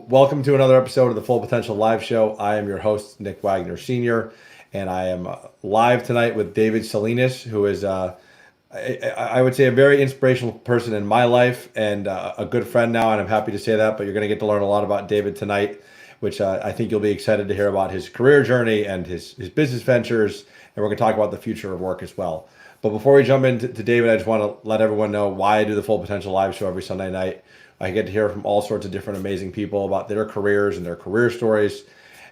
Welcome to another episode of the Full Potential Live Show. I am your host, Nick Wagner Sr., and I am live tonight with David Salinas, who is, I would say, a very inspirational person in my life and a good friend now, and I'm happy to say that, but you're going to get to learn a lot about David tonight, which I think you'll be excited to hear about his career journey and his business ventures, and we're going to talk about the future of work as well. But before we jump into David, I just want to let everyone know why I do the Full Potential Live Show every Sunday night. I get to hear from all sorts of different amazing people about their careers and their career stories.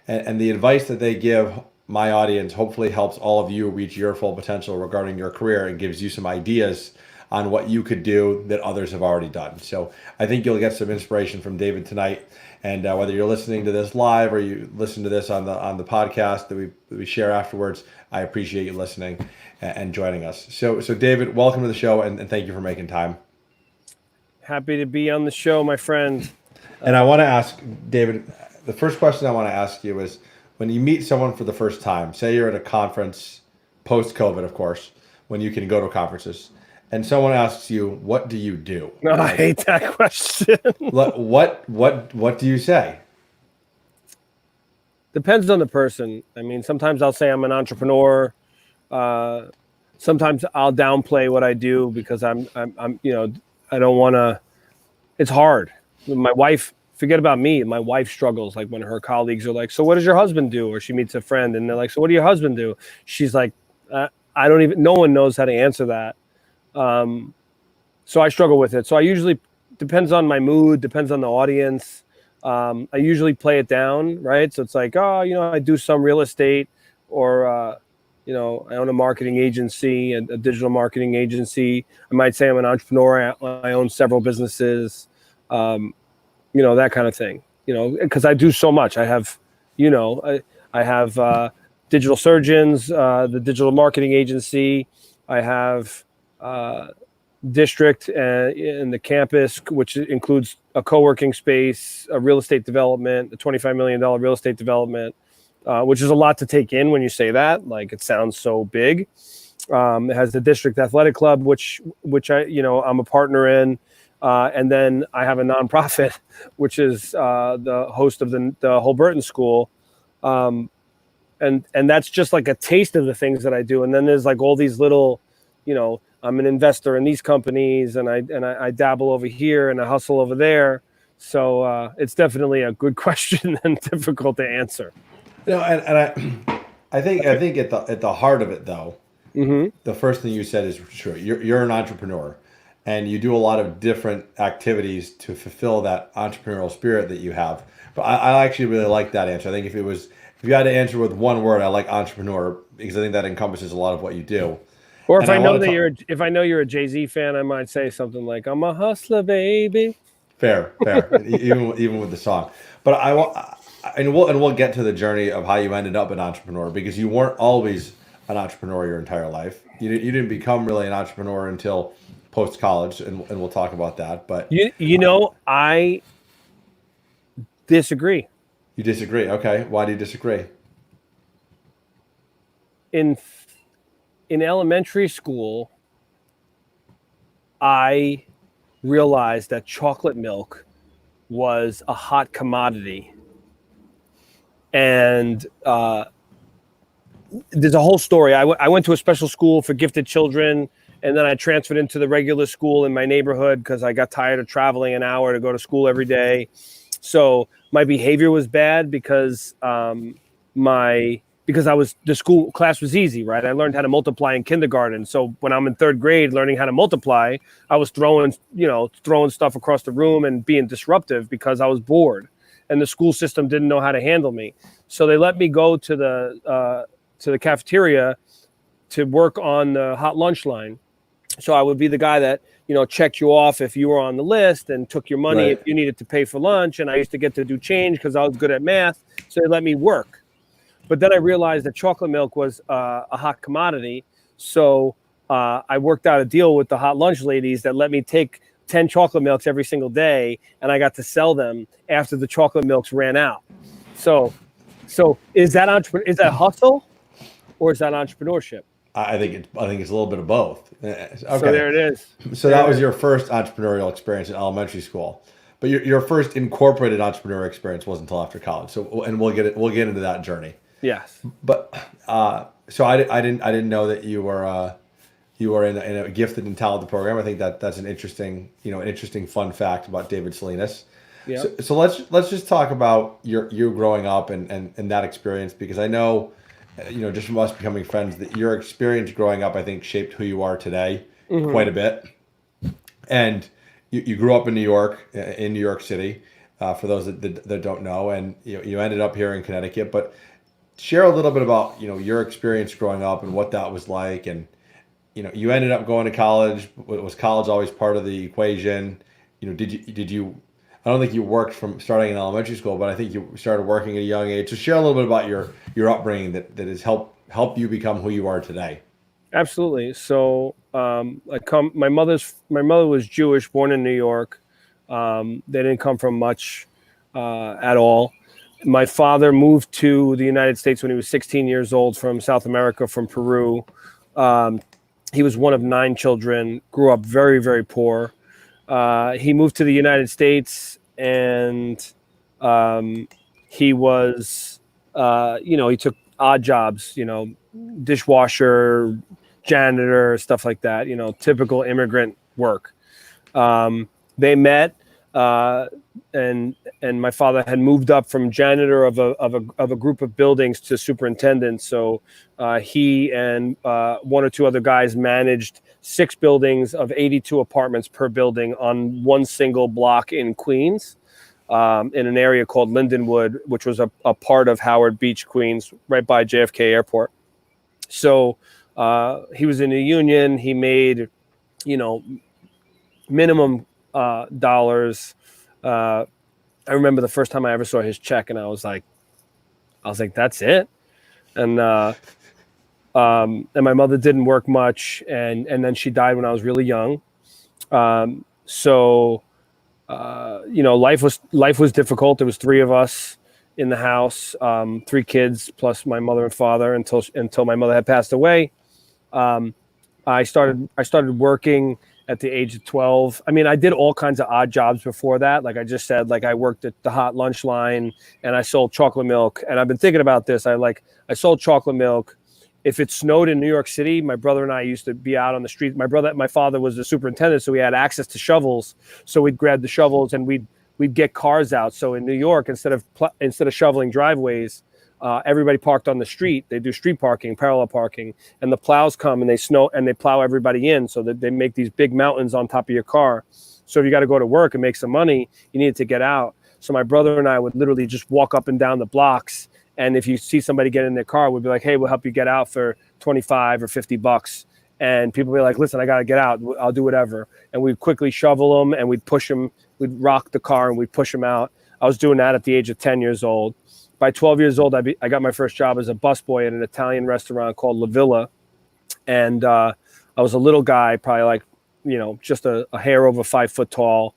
And the advice that they give my audience hopefully helps all of you reach your full potential regarding your career and gives you some ideas on what you could do that others have already done. So I think you'll get some inspiration from David tonight. And whether you're listening to this live or you listen to this on the podcast that we share afterwards, I appreciate you listening and joining us. So David, welcome to the show, and thank you for making time. Happy to be on the show, my friend. And I want to ask, David, the first question I want to ask you is, when you meet someone for the first time, say you're at a conference, post-COVID, of course, when you can go to conferences, and someone asks you, what do you do? No, I hate that question. What do you say? Depends on the person. I mean, sometimes I'll say I'm an entrepreneur. Sometimes I'll downplay what I do because I'm I don't want to. It's hard. My wife, forget about me. My wife struggles. Like when her colleagues are like, "So what does your husband do?" Or she meets a friend and they're like, "So what do your husband do?" She's like, "I don't even. No one knows how to answer that." So I struggle with it. So I usually depends on my mood, depends on the audience. I usually play it down, right? So it's like, oh, I do some real estate, or I own a marketing agency, a digital marketing agency. I might say I'm an entrepreneur. I own several businesses, that kind of thing, because I do so much. I have, I have digital surgeons, the digital marketing agency. I have district in the campus, which includes a co-working space, a real estate development, a $25 million real estate development. Which is a lot to take in when you say that. Like, it sounds so big. It has the district athletic club, which I, I'm a partner in. And then I have a nonprofit, which is the host of the Holberton School. And that's just like a taste of the things that I do. And then there's like all these little, I'm an investor in these companies, and I dabble over here and I hustle over there. So it's definitely a good question and difficult to answer. I think at the heart of it, though, Mm-hmm. the first thing you said is true. You're an entrepreneur, and you do a lot of different activities to fulfill that entrepreneurial spirit that you have. But I actually really like that answer. I think if you had to answer with one word, I like entrepreneur, because I think that encompasses a lot of what you do. Or if I know you're a Jay-Z fan, I might say something like, "I'm a hustler, baby." Fair, even with the song. But we'll get to the journey of how you ended up an entrepreneur, because you weren't always an entrepreneur your entire life. You didn't become really an entrepreneur until post college, and we'll talk about that. But I disagree. You disagree? Okay, why do you disagree? In elementary school, I realized that chocolate milk was a hot commodity. And there's a whole story. I went to a special school for gifted children, and then I transferred into the regular school in my neighborhood because I got tired of traveling an hour to go to school every day. So my behavior was bad because the school class was easy, right? I learned how to multiply in kindergarten. So when I'm in third grade learning how to multiply, I was throwing stuff across the room and being disruptive because I was bored. And the school system didn't know how to handle me. So they let me go to the cafeteria to work on the hot lunch line. So I would be the guy that, checked you off if you were on the list and took your money if you needed to pay for lunch. And I used to get to do change because I was good at math. So they let me work. But then I realized that chocolate milk was a hot commodity. So I worked out a deal with the hot lunch ladies that let me take 10 chocolate milks every single day, and I got to sell them after the chocolate milks ran out. So is that hustle, or is that entrepreneurship? I think it's a little bit of both. Okay. So there it is. So that was your first entrepreneurial experience in elementary school. but your first incorporated entrepreneur experience wasn't until after college. So, and we'll get into that journey. Yes. But so I didn't know that you were in a gifted and talented program. I think that's an interesting fun fact about David Salinas. Yeah. So let's just talk about you growing up and that experience, because I know, just from us becoming friends, that your experience growing up, I think, shaped who you are today quite a bit. And you grew up in New York, in New York City, for those that don't know, and you ended up here in Connecticut. But share a little bit about your experience growing up and what that was like. And you ended up going to college. Was college always part of the equation? Did you? I don't think you worked from starting in elementary school, but I think you started working at a young age. So share a little bit about your upbringing that has helped you become who you are today. Absolutely. So my mother was Jewish, born in New York. They didn't come from much at all. My father moved to the United States when he was 16 years old from South America, from Peru. He was one of 9 children, grew up very, very poor. He moved to the United States, and he was, he took odd jobs, dishwasher, janitor, stuff like that, typical immigrant work. They met, and my father had moved up from janitor of a group of buildings to superintendent. So he and 1 or 2 other guys managed 6 buildings of 82 apartments per building on one single block in Queens, in an area called Lindenwood, which was a part of Howard Beach, Queens, right by JFK Airport. So he was in a union. He made, minimum dollars. I remember the first time I ever saw his check, and I was like, that's it. And my mother didn't work much, and then she died when I was really young. So life was difficult. There was 3 of us in the house, 3 kids plus my mother and father until my mother had passed away. I started working at the age of 12. I mean, I did all kinds of odd jobs before that. Like I just said, like I worked at the hot lunch line, and I sold chocolate milk. And I've been thinking about this. I sold chocolate milk. If it snowed in New York City, my brother and I used to be out on the street. My father was the superintendent, so we had access to shovels. So we'd grab the shovels and we'd get cars out. So in New York, instead of shoveling driveways, everybody parked on the street. They do street parking, parallel parking, and the plows come and they plow everybody in, so that they make these big mountains on top of your car. So if you got to go to work and make some money, you needed to get out. So my brother and I would literally just walk up and down the blocks. And if you see somebody get in their car, we'd be like, hey, we'll help you get out for $25 or $50. And people would be like, listen, I got to get out. I'll do whatever. And we'd quickly shovel them, and we'd push them. We'd rock the car and we'd push them out. I was doing that at the age of 10 years old. By 12 years old, I got my first job as a busboy at an Italian restaurant called La Villa. And I was a little guy, probably like, just a hair over 5 foot tall.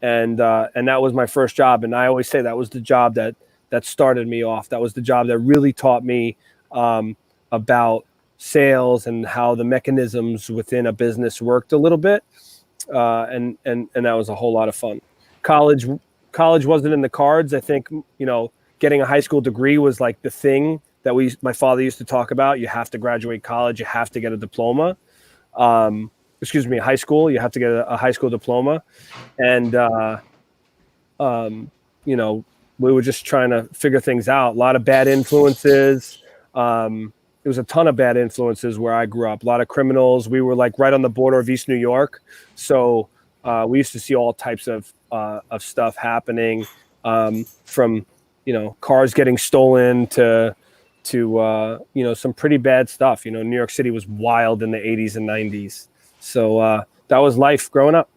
And that was my first job. And I always say that was the job that started me off. That was the job that really taught me about sales and how the mechanisms within a business worked a little bit. And that was a whole lot of fun. College wasn't in the cards. I think, getting a high school degree was like the thing that my father used to talk about. You have to graduate college. You have to get a diploma. High school. You have to get a high school diploma. And, we were just trying to figure things out. A lot of bad influences. There was a ton of bad influences where I grew up. A lot of criminals. We were like right on the border of East New York. So we used to see all types of stuff happening, from cars getting stolen to some pretty bad stuff. New York City was wild in the 80s and 90s. So that was life growing up.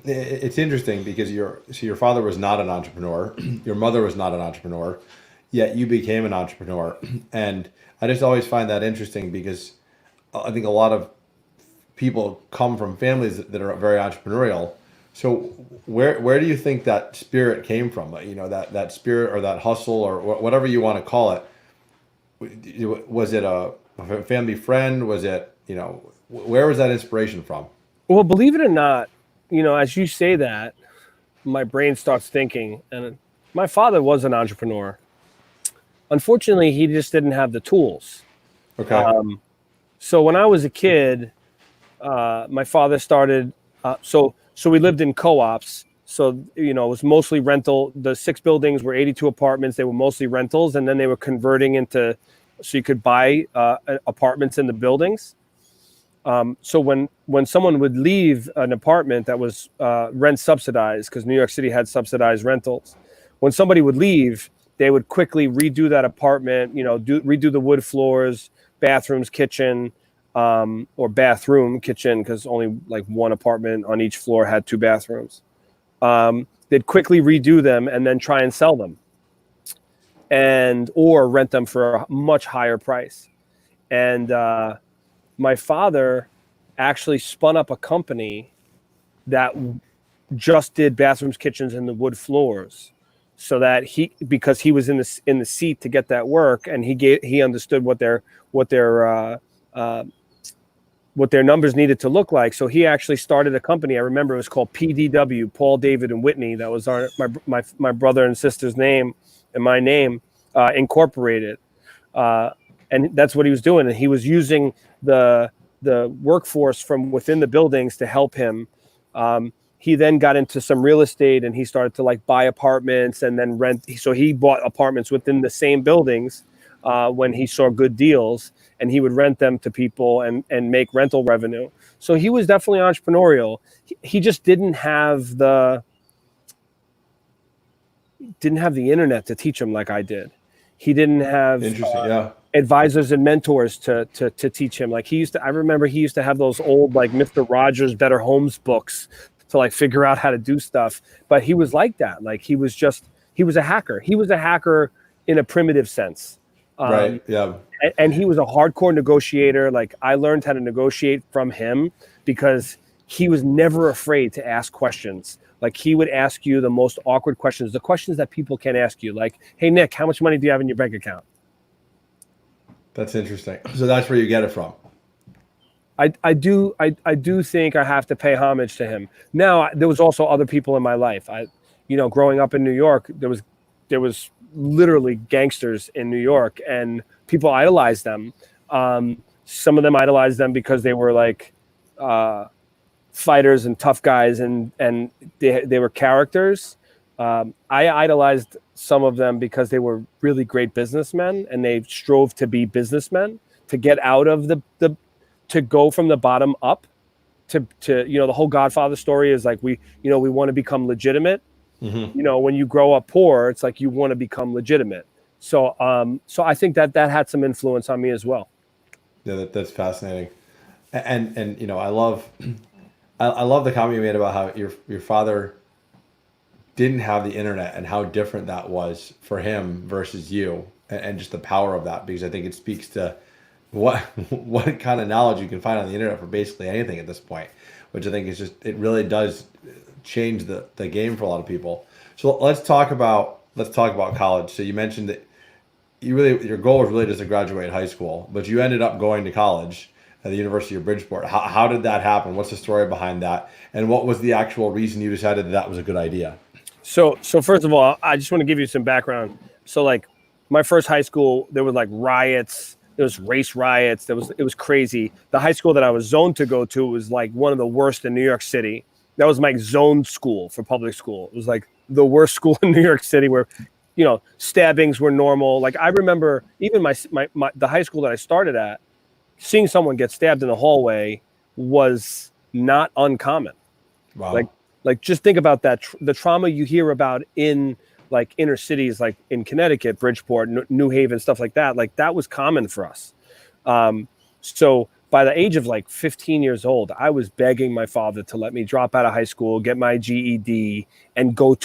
It's interesting because your father was not an entrepreneur, your mother was not an entrepreneur, yet you became an entrepreneur. And I just always find that interesting because I think a lot of people come from families that are very entrepreneurial. So where do you think that spirit came from? That spirit or that hustle or whatever you want to call it. Was it a family friend? Was it, where was that inspiration from? Well, believe it or not, as you say that, my brain starts thinking. And my father was an entrepreneur. Unfortunately, he just didn't have the tools. Okay. So when I was a kid, my father started. So we lived in co-ops. So it was mostly rental. The 6 buildings were 82 apartments. They were mostly rentals, and then they were converting into so you could buy apartments in the buildings. So when someone would leave an apartment that was rent subsidized, because New York City had subsidized rentals, when somebody would leave, they would quickly redo that apartment. Redo the wood floors, bathrooms, kitchen, or bathroom, kitchen, because only like one apartment on each floor had 2 bathrooms. They'd quickly redo them and then try and sell them, or rent them for a much higher price. And my father actually spun up a company that just did bathrooms, kitchens, and the wood floors, so that because he was in the seat to get that work, and he understood what their numbers needed to look like. So he actually started a company. I remember it was called PDW, Paul, David, and Whitney. That was my brother and sister's name and my name, incorporated. And that's what he was doing. And he was using the workforce from within the buildings to help him. He then got into some real estate, and he started to like buy apartments and then rent. So he bought apartments within the same buildings when he saw good deals, and he would rent them to people and make rental revenue. So he was definitely entrepreneurial. He just didn't have the internet to teach him like I did. He didn't have Interesting. Yeah. advisors and mentors to teach him. Like I remember he used to have those old like Mr. Rogers' Better Homes books to like figure out how to do stuff. But he was like that. Like he was a hacker. He was a hacker in a primitive sense. Right. Yeah. And he was a hardcore negotiator. Like I learned how to negotiate from him because he was never afraid to ask questions. Like he would ask you the most awkward questions, the questions that people can't ask you. Like, hey, Nick, how much money do you have in your bank account? That's interesting. So that's where you get it from. I do think I have to pay homage to him. Now, there was also other people in my life. Growing up in New York, there was literally gangsters in New York, and people idolized them. Some of them idolized them because they were like fighters and tough guys, and they were characters. I idolized some of them because they were really great businessmen, and they strove to be businessmen, to get out of to go from the bottom up to the whole Godfather story is like we want to become legitimate. Mm-hmm. When you grow up poor, it's like you want to become legitimate. So I think that had some influence on me as well. Yeah, that's fascinating. And I love the comment you made about how your father didn't have the internet and how different that was for him versus you, and just the power of that, because I think it speaks to what kind of knowledge you can find on the internet for basically anything at this point, which I think is just, it really does change the game for a lot of people. So let's talk about college. So you mentioned that your goal was really just to graduate high school, but you ended up going to college at the University of Bridgeport. How did that happen? What's the story behind that? And what was the actual reason you decided that was a good idea? So first of all, I just want to give you some background. So like my first high school, there were like riots. There was race riots. It was crazy. The high school that I was zoned to go to was like one of the worst in New York City. That was my zoned school for public school. It was like the worst school in New York City, where stabbings were normal. Like I remember even the high school that I started at, seeing someone get stabbed in the hallway was not uncommon. Wow. Like just think about that. The trauma you hear about in like inner cities, like in Connecticut, Bridgeport, New Haven, stuff like that. Like that was common for us. So by the age of like 15 years old, I was begging my father to let me drop out of high school, get my GED, and go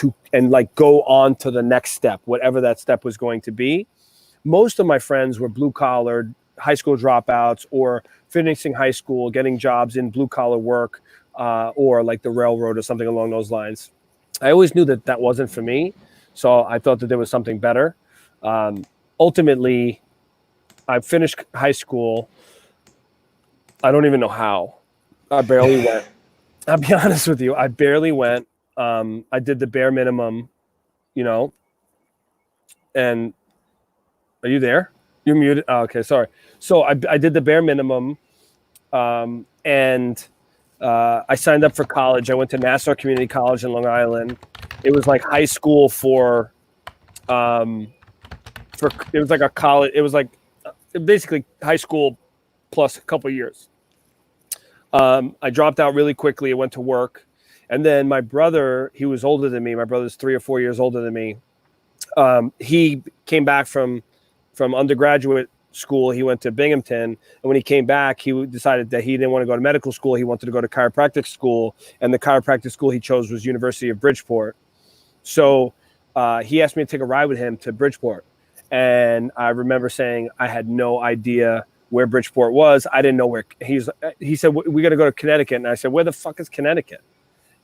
on to the next step, whatever that step was going to be. Most of my friends were blue collar high school dropouts, or finishing high school, getting jobs in blue collar work, or like the railroad or something along those lines. I always knew that wasn't for me. So I thought that there was something better. Ultimately, I finished high school. I don't even know how. I barely went. I'll be honest with you. I barely went. I did the bare minimum, you know, and are you there? You're muted. Oh, okay, sorry. So I did the bare minimum, and I signed up for college. I went to Nassau Community College in Long Island. It was like high school for it was like a college. It was like basically high school plus a couple of years. I dropped out really quickly. I went to work, and then my brother, he was older than me. My brother's 3 or 4 years older than me. He came back from undergraduate school. He went to Binghamton, and when he came back, he decided that he didn't want to go to medical school. He wanted to go to chiropractic school, and the chiropractic school he chose was University of Bridgeport. So he asked me to take a ride with him to Bridgeport, and I remember saying I had no idea where Bridgeport was. I didn't know where. He said, we got to go to Connecticut, and I said, where the fuck is Connecticut?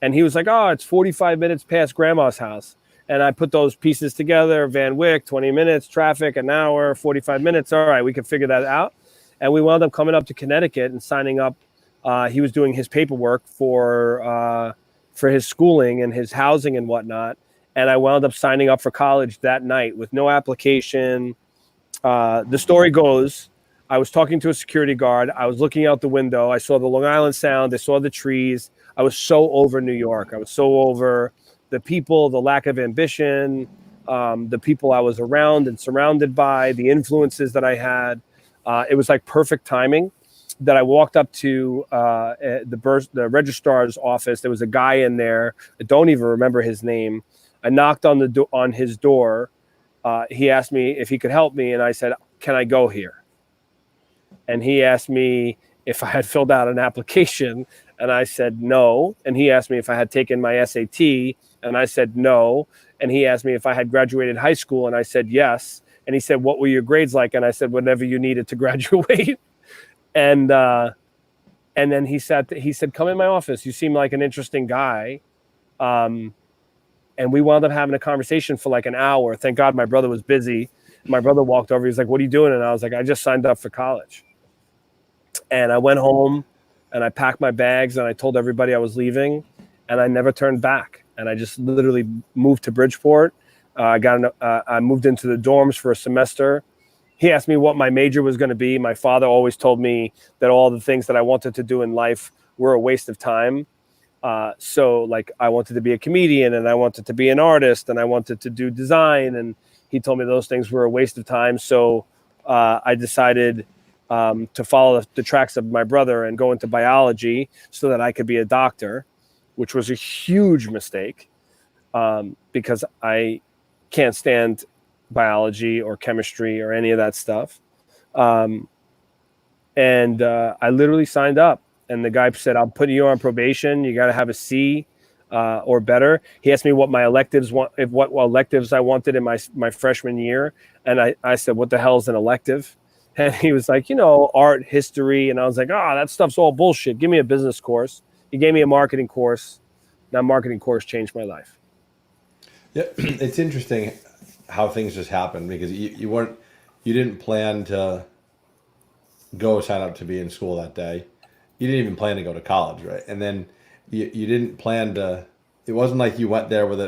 And he was like, oh, it's 45 minutes past grandma's house. And I put those pieces together. Van Wyck, 20 minutes, traffic, an hour, 45 minutes. All right, we can figure that out. And we wound up coming up to Connecticut and signing up. He was doing his paperwork for his schooling and his housing and whatnot. And I wound up signing up for college that night with no application. The story goes, I was talking to a security guard. I was looking out the window. I saw the Long Island Sound. I saw the trees. I was so over New York. I was so over the people, the lack of ambition, the people I was around and surrounded by, the influences that I had. It was like perfect timing that I walked up to the registrar's office. There was a guy in there. I don't even remember his name. I knocked on his door. He asked me if he could help me, and I said, "Can I go here?" And he asked me if I had filled out an application, and I said no. And he asked me if I had taken my SAT, and I said no. And he asked me if I had graduated high school, and I said yes. And he said, what were your grades like? And I said, whatever you needed to graduate. And then he said, come in my office. You seem like an interesting guy. And we wound up having a conversation for like an hour. Thank God my brother was busy. My brother walked over. He was like, what are you doing? And I was like, I just signed up for college. And I went home and I packed my bags and I told everybody I was leaving, and I never turned back. And I just literally moved to Bridgeport. I moved into the dorms for a semester. He asked me what my major was going to be. My father always told me that all the things that I wanted to do in life were a waste of time. So like I wanted to be a comedian, and I wanted to be an artist, and I wanted to do design. And he told me those things were a waste of time. So I decided to follow the tracks of my brother and go into biology so that I could be a doctor, which was a huge mistake because I can't stand biology or chemistry or any of that stuff. And I literally signed up, and the guy said, I'm putting you on probation. You got to have a C or better. He asked me what my electives what electives I wanted in my freshman year. And I said, what the hell is an elective? And he was like, art, history. And I was like, that stuff's all bullshit. Give me a business course. He gave me a marketing course. That marketing course changed my life. Yeah, it's interesting how things just happen, because you didn't plan to go sign up to be in school that day. You didn't even plan to go to college, right? And then you didn't plan to. It wasn't like you went there with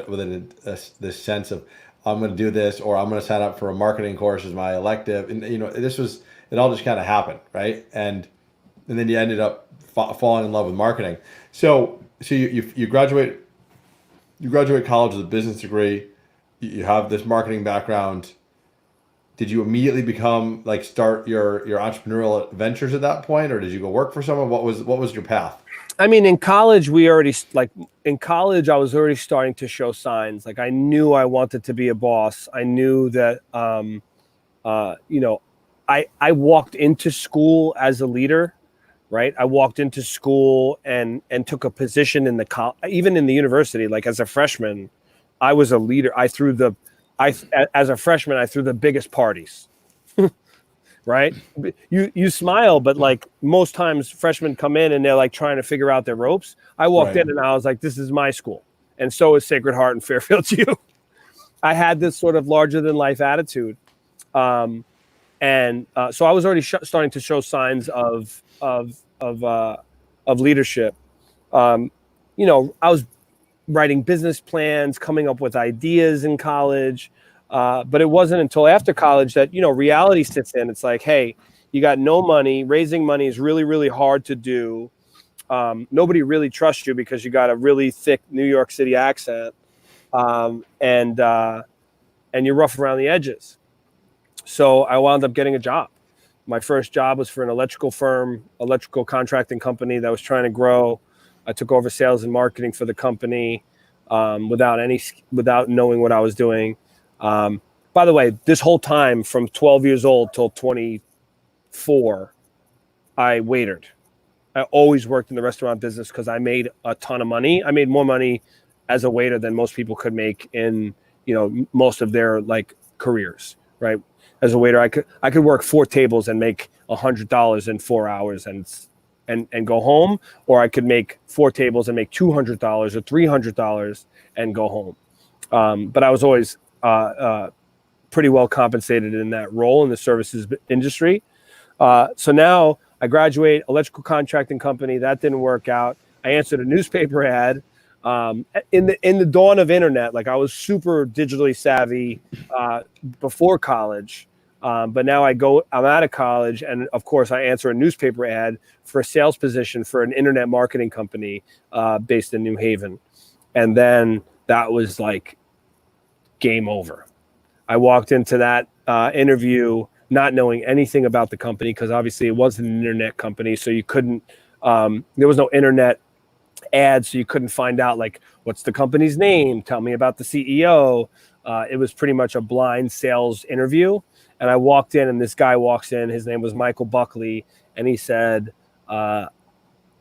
this sense of, I'm going to do this, or I'm going to sign up for a marketing course as my elective. And it all just kind of happened, right? And then you ended up falling in love with marketing. So you graduate college with a business degree. You have this marketing background. Did you immediately start your entrepreneurial ventures at that point, or did you go work for someone? What was your path? I mean, in college, I was already starting to show signs. Like I knew I wanted to be a boss. I knew that, I walked into school as a leader, right? I walked into school and took a position in even in the university. Like as a freshman, I was a leader. As a freshman, I threw the biggest parties. Right? You smile, but like most times freshmen come in and they're like trying to figure out their ropes. I walked in and I was like, this is my school. And so is Sacred Heart and Fairfield U. I had this sort of larger than life attitude. So I was already starting to show signs of leadership. I was writing business plans, coming up with ideas in college. But it wasn't until after college that, reality sits in. It's like, hey, you got no money. Raising money is really, really hard to do. Nobody really trusts you because you got a really thick New York City accent, and you're rough around the edges. So I wound up getting a job. My first job was for an electrical firm, electrical contracting company that was trying to grow. I took over sales and marketing for the company without knowing what I was doing. By the way, this whole time from 12 years old till 24, I waitered. I always worked in the restaurant business because I made a ton of money. I made more money as a waiter than most people could make in, most of their careers, right? As a waiter, I could work 4 tables and make $100 in 4 hours and go home, or I could make 4 tables and make $200 or $300 and go home. But I was always pretty well compensated in that role in the services industry. So now I graduate, electrical contracting company. That didn't work out. I answered a newspaper ad. In the dawn of internet, I was super digitally savvy before college, but now I'm out of college, and of course I answer a newspaper ad for a sales position for an internet marketing company based in New Haven, and then that was game over. I walked into that interview not knowing anything about the company because obviously it wasn't an internet company, so you couldn't. There was no internet ads, so you couldn't find out what's the company's name, tell me about the CEO. It was pretty much a blind sales interview, and I walked in, and this guy walks in. His name was Michael Buckley, and he said,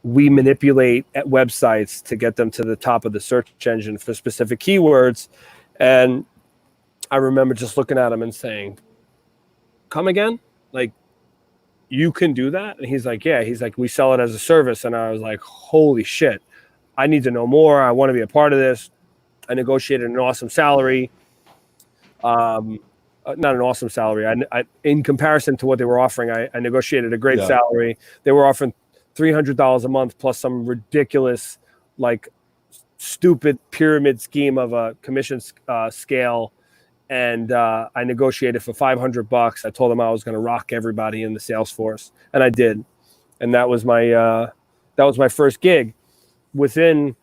we manipulate websites to get them to the top of the search engine for specific keywords. And I remember just looking at him and saying, come again? You can do that? And he's like, yeah. He's like, we sell it as a service. And I was like, holy shit, I need to know more. I want to be a part of this. I negotiated an awesome salary. Not an awesome salary. I in comparison to what they were offering, I negotiated a great salary. They were offering $300 a month plus some ridiculous, stupid pyramid scheme of a commission scale. And I negotiated for $500. I told them I was going to rock everybody in the sales force, and I did. And that was my first gig. Within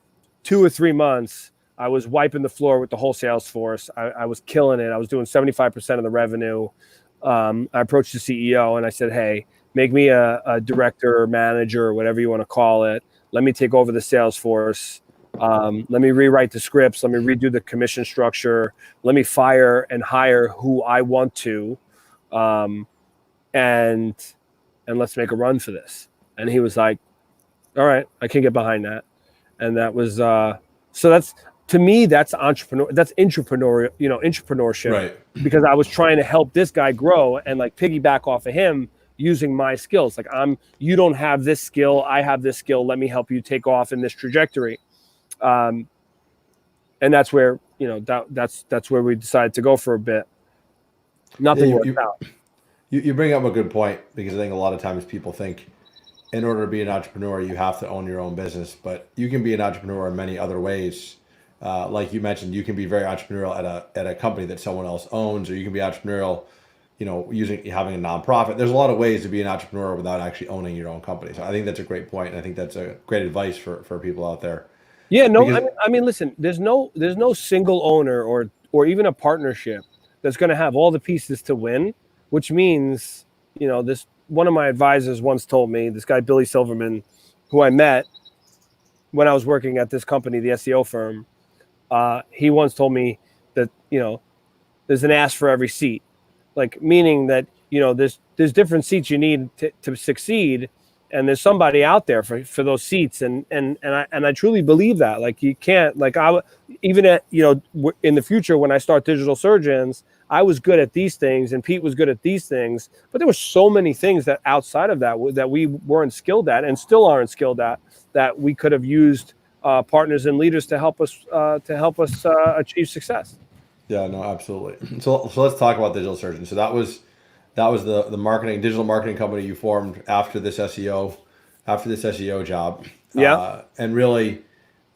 2 or 3 months, I was wiping the floor with the whole sales force. I was killing it. I was doing 75% of the revenue. I approached the CEO and I said, hey, make me a director or manager or whatever you want to call it. Let me take over the sales force. Let me rewrite the scripts. Let me redo the commission structure. Let me fire and hire who I want to. And let's make a run for this. And he was like, all right, I can get behind that. And that was, so that's, to me, that's entrepreneurship, Right. Because I was trying to help this guy grow and piggyback off of him using my skills. You don't have this skill. I have this skill. Let me help you take off in this trajectory. And that's where, that's where we decided to go for a bit. Nothing worked out. You bring up a good point, because I think a lot of times people think in order to be an entrepreneur, you have to own your own business, but you can be an entrepreneur in many other ways. Like you mentioned, you can be very entrepreneurial at a company that someone else owns, or you can be entrepreneurial, having a nonprofit. There's a lot of ways to be an entrepreneur without actually owning your own company. So I think that's a great point. And I think that's a great advice for people out there. Yeah, no, because, I mean, listen, there's no single owner or even a partnership that's going to have all the pieces to win, which means, this, one of my advisors once told me, this guy, Billy Silverman, who I met when I was working at this company, the SEO firm, he once told me that, there's an ass for every seat, meaning that, there's different seats you need to succeed. And there's somebody out there for those seats. And I truly believe that, you can't, even at, in the future, when I start Digital Surgeons, I was good at these things and Pete was good at these things, but there were so many things that outside of that we weren't skilled at and still aren't skilled at, that we could have used partners and leaders to help us achieve success. Yeah, no, absolutely. So let's talk about Digital Surgeons. So that was the digital marketing company you formed after this SEO job. Yeah. And really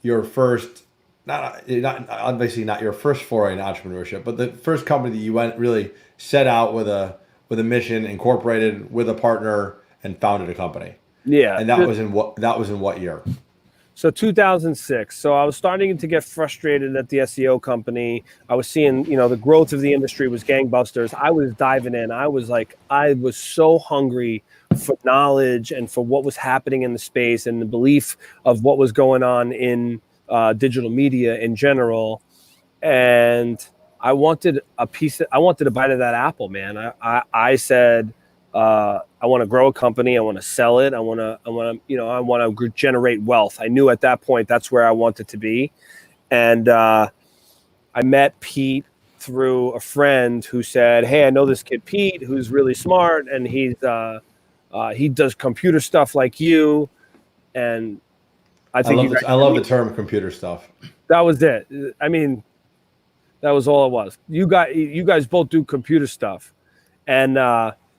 your first not obviously not your first foray in entrepreneurship, but the first company that you went really set out with a mission, incorporated with a partner, and founded a company. Yeah. And that was in what year? So 2006. So I was starting to get frustrated at the SEO company. I was seeing, the growth of the industry was gangbusters. I was diving in. I was so hungry for knowledge and for what was happening in the space and the belief of what was going on in digital media in general. And I wanted I wanted a bite of that apple, man. I said, I want to grow a company. I want to sell it. I want to generate wealth. I knew at that point that's where I wanted to be. And I met Pete through a friend who said, "Hey, I know this kid Pete who's really smart, and he does computer stuff like you." And I think I love the term computer stuff. that was it. I mean, that was all it was. You guys both do computer stuff, and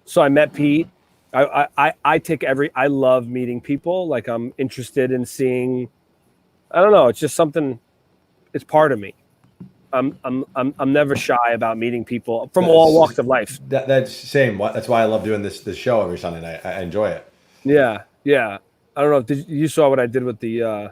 so I met Pete. I love meeting people. Like, I'm interested in seeing. I don't know. It's just something. It's part of me. I'm never shy about meeting people from all walks of life. That's same. That's why I love doing this show every Sunday night. I enjoy it. Yeah. I don't know. You saw what I did with the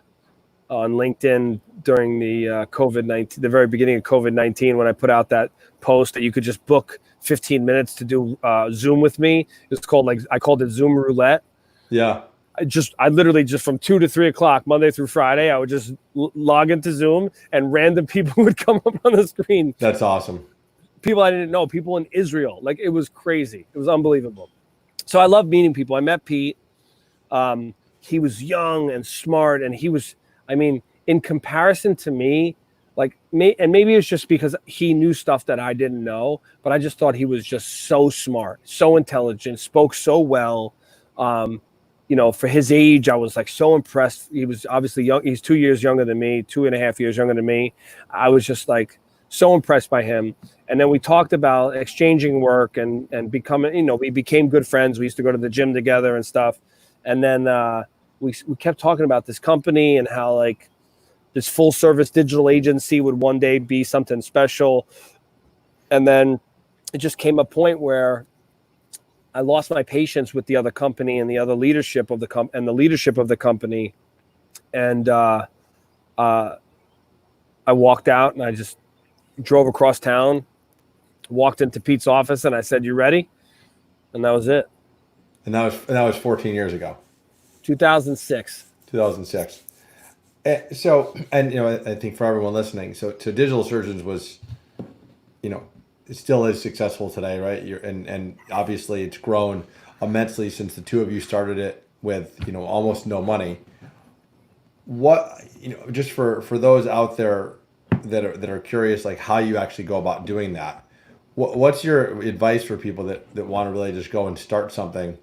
on LinkedIn during the COVID-19, the very beginning of COVID-19, when I put out that post that you could just book 15 minutes to do Zoom with me. It's called, I called it Zoom Roulette. Yeah. I literally just from 2 to 3 o'clock, Monday through Friday, I would just log into Zoom and random people would come up on the screen. That's awesome. People I didn't know, people in Israel. Like, it was crazy. It was unbelievable. So I love meeting people. I met Pete. He was young and smart, and in comparison to me, and maybe it's just because he knew stuff that I didn't know, but I just thought he was just so smart, so intelligent, spoke so well. For his age, I was so impressed. He was obviously young. He's 2 years younger than me, 2.5 years younger than me. I was just so impressed by him. And then we talked about exchanging work and becoming, we became good friends. We used to go to the gym together and stuff. And then we kept talking about this company and how this full service digital agency would one day be something special. And then it just came a point where I lost my patience with the other company and the other leadership of the company. And I walked out and I just drove across town, walked into Pete's office, and I said, "You ready?" And that was it. And that was 14 years ago. 2006. 2006. So, I think for everyone listening, so Digital Surgeons was, it still is successful today, right? And obviously it's grown immensely since the two of you started it with, almost no money. What, just for those out there that are curious, how you actually go about doing that, what's your advice for people that want to really just go and start something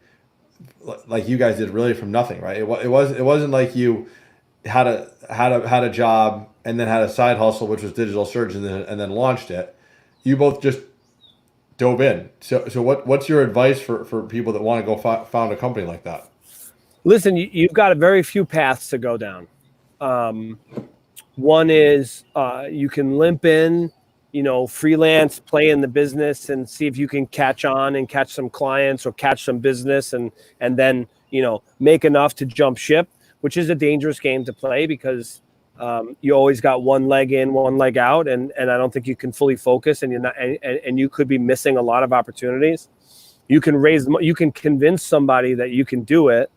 like you guys did, really from nothing, right? It wasn't like you had a job and then had a side hustle, which was Digital Surgeons, and then launched it. You both just dove in. So what's your advice for people that want to go found a company like that? Listen, you've got a very few paths to go down. One is you can limp in, freelance, play in the business and see if you can catch on and catch some clients or catch some business and then, make enough to jump ship, which is a dangerous game to play because you always got one leg in, one leg out, and I don't think you can fully focus, and you're not, and you could be missing a lot of opportunities. You can convince somebody that you can do it,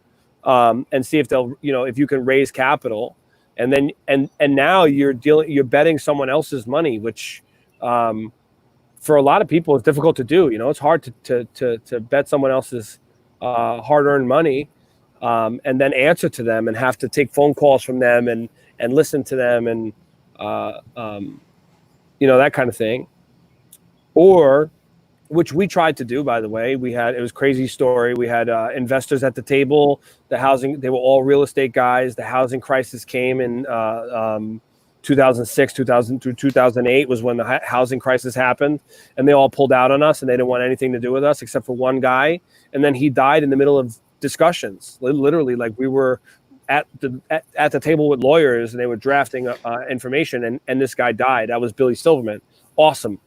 and see if they'll, if you can raise capital, and then and now you're betting someone else's money, which for a lot of people is difficult to do. It's hard to bet someone else's hard-earned money, and then answer to them and have to take phone calls from them and listen to them and that kind of thing. Or, which we tried to do, by the way. It was a crazy story. We had investors at the table. They were all real estate guys. The housing crisis came in 2006, 2000 through 2008 was when the housing crisis happened, and they all pulled out on us, and they didn't want anything to do with us except for one guy. And then he died in the middle of discussions. Literally, we were at the table with lawyers, and they were drafting information, and this guy died. That was Billy Silverman. Awesome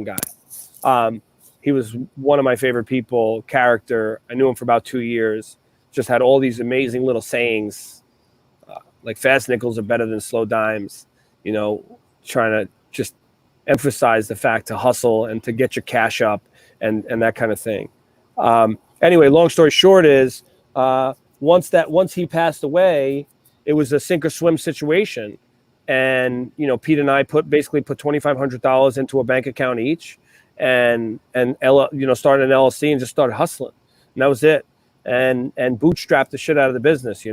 guy. He was one of my favorite people, character. I knew him for about 2 years. Just had all these amazing little sayings, like fast nickels are better than slow dimes, trying to just emphasize the fact to hustle and to get your cash up and that kind of thing. Anyway, long story short is once he passed away, it was a sink or swim situation. And, Pete and I basically put $2,500 into a bank account each and started an LLC and just started hustling. And that was it. And bootstrapped the shit out of the business.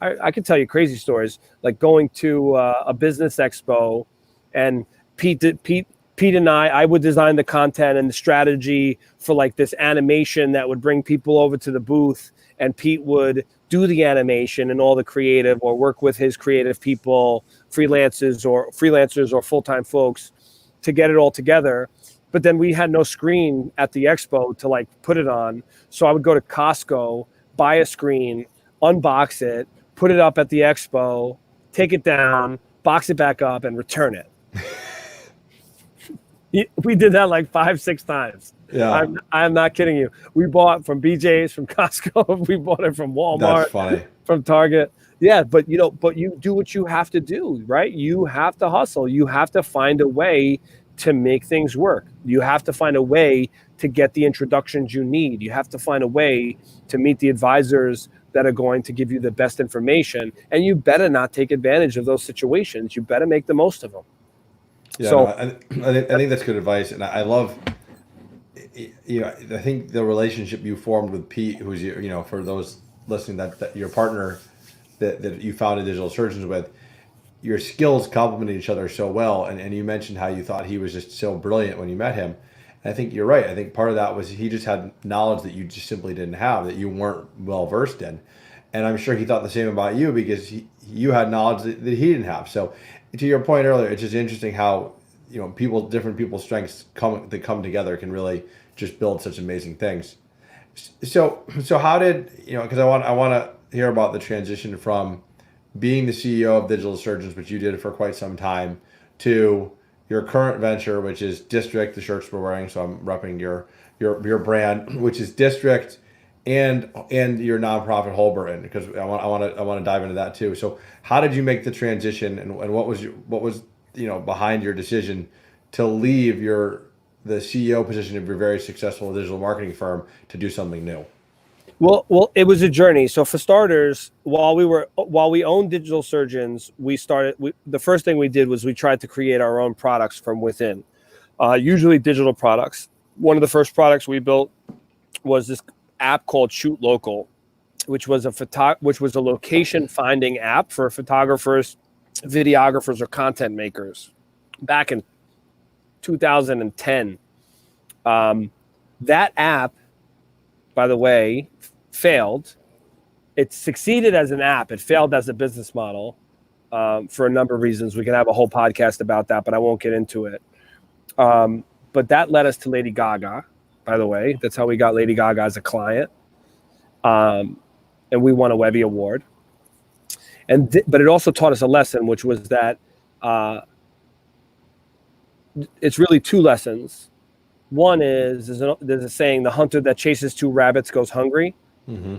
I could tell you crazy stories, like going to a business expo, and Pete and I would design the content and the strategy for like this animation that would bring people over to the booth, and Pete would do the animation and all the creative, or work with his creative people, freelancers or full-time folks, to get it all together. But then we had no screen at the expo to like put it on. So I would go to Costco, buy a screen, unbox it, put it up at the expo, take it down, box it back up, and return it. We did that like 5-6 times. Yeah. I'm not kidding you. We bought from BJ's, from Costco. We bought it from Walmart. That's funny. From Target. Yeah, but you do what you have to do, right? You have to hustle. You have to find a way to make things work. You have to find a way to get the introductions you need. You have to find a way to meet the advisors that are going to give you the best information. And you better not take advantage of those situations. You better make the most of them. Yeah, so I think that's good advice. And I love, I think the relationship you formed with Pete, who's, for those listening, that your partner that you founded Digital Surgeons with, your skills complemented each other so well. And you mentioned how you thought he was just so brilliant when you met him. And I think you're right. I think part of that was he just had knowledge that you just simply didn't have, that you weren't well versed in. And I'm sure he thought the same about you, because you had knowledge that he didn't have. So to your point earlier, it's just interesting how, different people's strengths come together can really just build such amazing things. So how did, because I want to hear about the transition from being the CEO of Digital Surgeons, which you did for quite some time, to your current venture, which is District, the shirts we're wearing. So I'm repping your brand, which is District, and your nonprofit Holberton, because I want to dive into that too. So how did you make the transition, and what was behind your decision to leave the CEO position of your very successful digital marketing firm to do something new? Well, it was a journey. So for starters, while we owned Digital Surgeons, the first thing we did was we tried to create our own products from within, usually digital products. One of the first products we built was this app called Shoot Local, which was a location finding app for photographers, videographers, or content makers back in 2010. That app, by the way, failed. It succeeded as an app. It failed as a business model for a number of reasons. We can have a whole podcast about that, but I won't get into it. But that led us to Lady Gaga, by the way. That's how we got Lady Gaga as a client. And we won a Webby Award. But it also taught us a lesson, which was that it's really two lessons. One is there's a saying, the hunter that chases two rabbits goes hungry. Mm-hmm.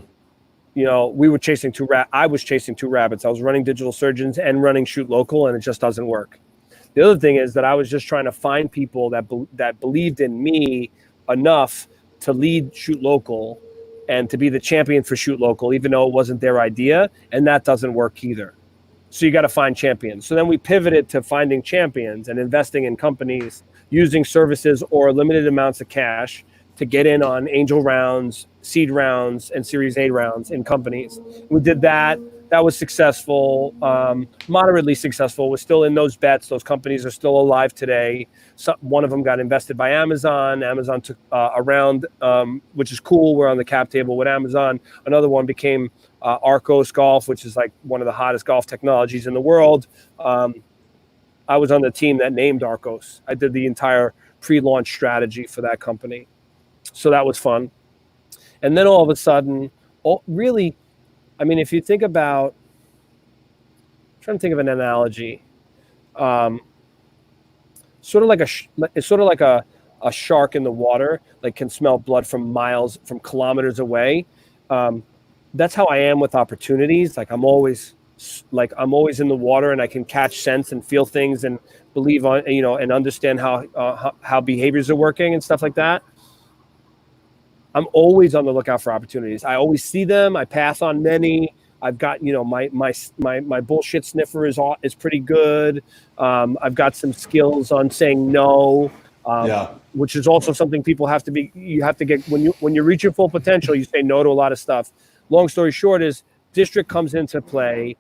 We were chasing I was chasing two rabbits. I was running Digital Surgeons and running Shoot Local, and it just doesn't work. The other thing is that I was just trying to find people that believed in me enough to lead Shoot Local and to be the champion for Shoot Local, even though it wasn't their idea, and that doesn't work either. So you got to find champions. So then we pivoted to finding champions and investing in companies, using services or limited amounts of cash to get in on angel rounds, seed rounds, and Series A rounds in companies. We did that. That was successful, moderately successful. We're still in those bets. Those companies are still alive today. One of them got invested by Amazon. Amazon took a round, which is cool. We're on the cap table with Amazon. Another one became Arcos Golf, which is like one of the hottest golf technologies in the world. I was on the team that named Arcos. I did the entire pre-launch strategy for that company. So that was fun. And then all of a sudden, if you think about trying to think of an analogy. Um, Sort of like it's sort of like a shark in the water, like can smell blood from miles, from kilometers away. Um, that's how I am with opportunities. I'm always in the water, and I can catch sense and feel things and believe on, and understand how behaviors are working and stuff like that. I'm always on the lookout for opportunities. I always see them. I pass on many. I've got, my bullshit sniffer is pretty good. I've got some skills on saying no, Yeah. which is also something people have to be. You have to get when you reach your full potential. You say no to a lot of stuff. Long story short is district comes into play.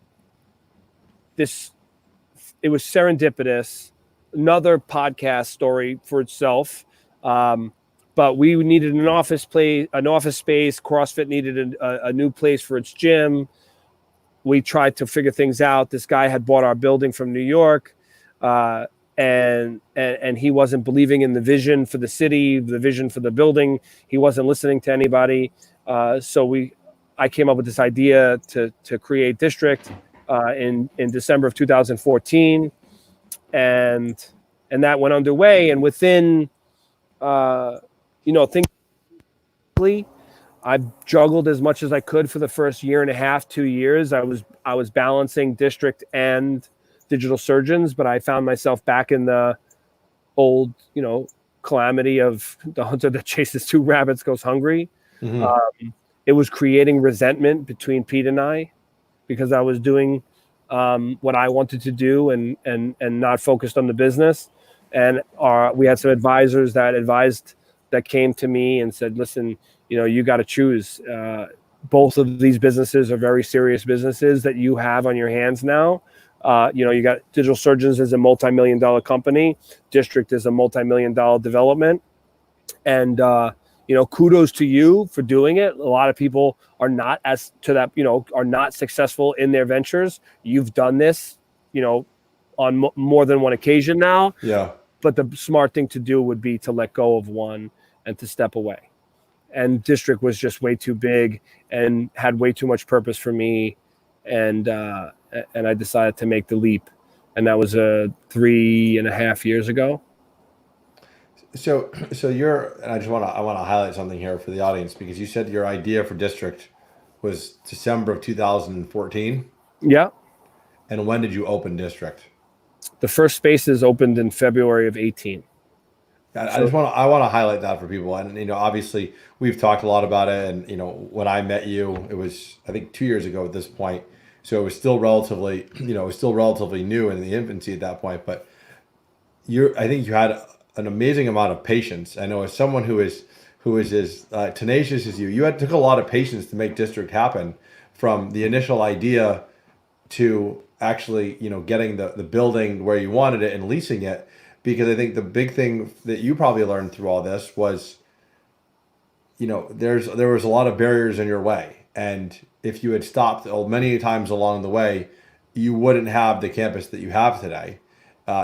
It was serendipitous. Another podcast story for itself. But we needed an office space. CrossFit needed a new place for its gym. We tried to figure things out. This guy had bought our building from New York, and he wasn't believing in the vision for the city, the vision for the building. He wasn't listening to anybody. So I came up with this idea to create District in December of 2014, and that went underway. And within things, I juggled as much as I could for the first year and a half, 2 years. I was balancing District and Digital Surgeons, but I found myself back in the old, calamity of the hunter that chases two rabbits goes hungry. Mm-hmm. It was creating resentment between Pete and I because I was doing what I wanted to do and not focused on the business. And we had some advisors that came to me and said, listen, you got to choose. Both of these businesses are very serious businesses that you have on your hands now. You got Digital Surgeons as a multi-million-dollar company. District is a multi-million-dollar development. And, kudos to you for doing it. A lot of people are not are not successful in their ventures. You've done this, on more than one occasion now. Yeah. But the smart thing to do would be to let go of one and to step away. And District was just way too big and had way too much purpose for me. And I decided to make the leap. And that was 3.5 years ago. So and I want to highlight something here for the audience, because you said your idea for District was December of 2014. Yeah. And when did you open District? The first spaces opened in February of 2018. I want to highlight that for people. And, obviously we've talked a lot about it. And, when I met you, it was, I think 2 years ago at this point. So it was still relatively, new in the infancy at that point. But I think you had an amazing amount of patience. I know as someone who is as tenacious as you took a lot of patience to make District happen, from the initial idea to actually, getting the building where you wanted it and leasing it. Because I think the big thing that you probably learned through all this was, there was a lot of barriers in your way. And if you had stopped many times along the way, you wouldn't have the campus that you have today.